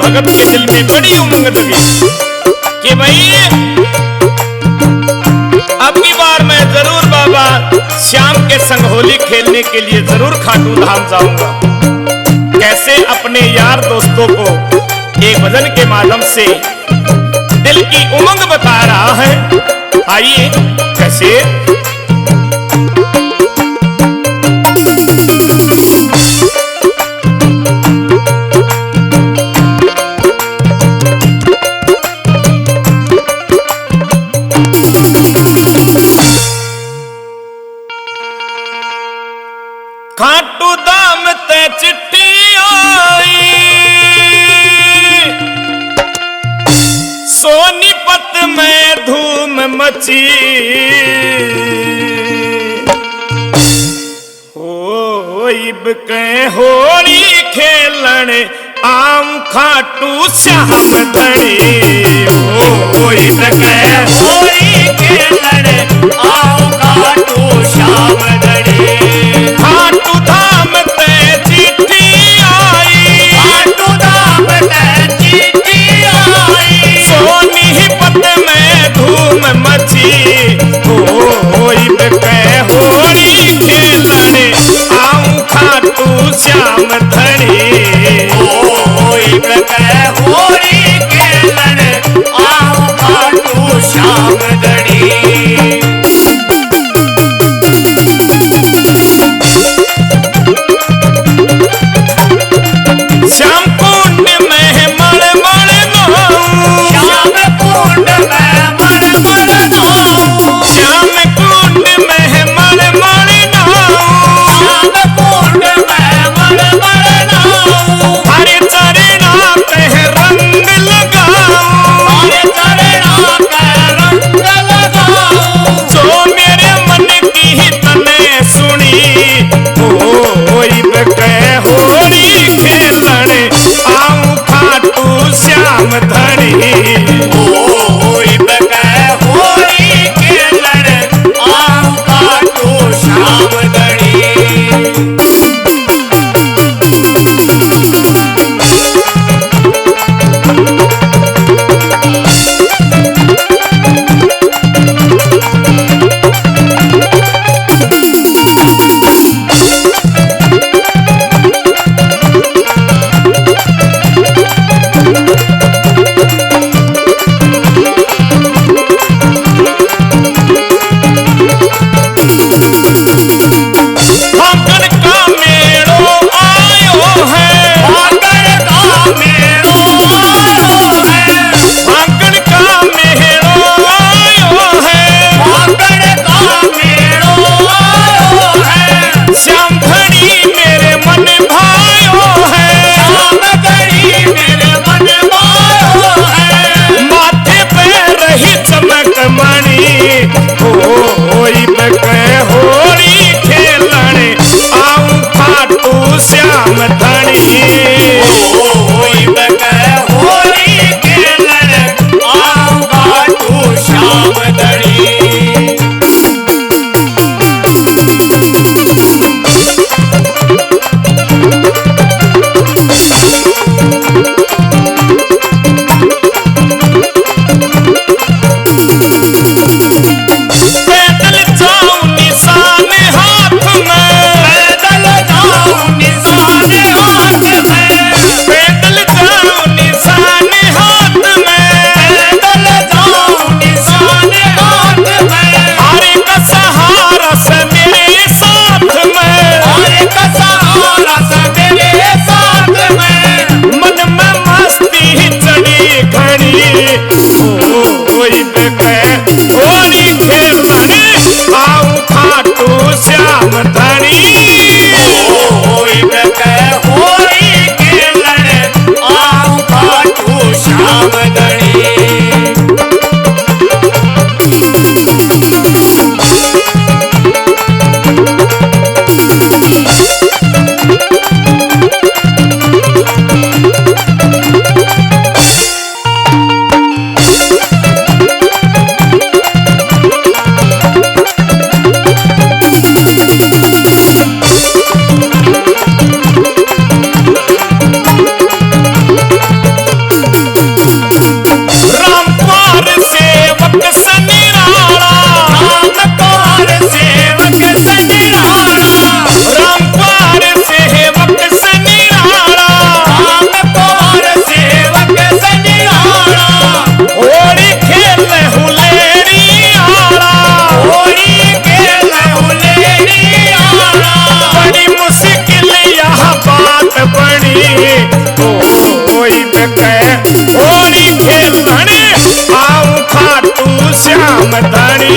भगत के दिल में बड़ी उमंग लगी कि भाई अब की बार मैं जरूर बाबा श्याम के संग होली खेलने के लिए जरूर खाटू धाम जाऊंगा। कैसे अपने यार दोस्तों को एक भजन के माध्यम से दिल की उमंग बता रहा है। आइए कैसे खाटू धाम ते चिट्ठी आई सोनीपत में धूम मची होइब के होली खेलन आम खाटू श्याम धनी होइब के होली खेलन आम खाटू श्याम धनी। खाटू धाम ते चिट्ठी आई खाटू धाम ते चिट्ठी आई सोनीपत में धूम मची होइब के होली खेलन आऊं खाटू श्याम धनी होइब के होली खेलन आऊं खाटू श्याम धनी। श्याम कुंड में मण मण नहाऊं श्याम कुंड में मण मण नहाऊं श्याम कुंड में मण मण नहाऊं श्याम कुंड में मण मण नहाऊं हरे चरणा पे रंग लगाऊं हरे चरणा पे रंग लगाऊं जो मेरे मन की तने सुनी होइब के होली खेलन आऊं खाटू श्याम धनी होइब के होली खेलन आऊं खाटू श्याम धनी। होइब के होली खेलन आऊं खाटू श्याम धनी होइब के होली खेलन आऊं खाटू श्याम धनी। होइब के होली खेलन आऊं खाटू श्याम धनी होइब के होली खेलन आऊं खाटू श्याम धनी। श्याम धनी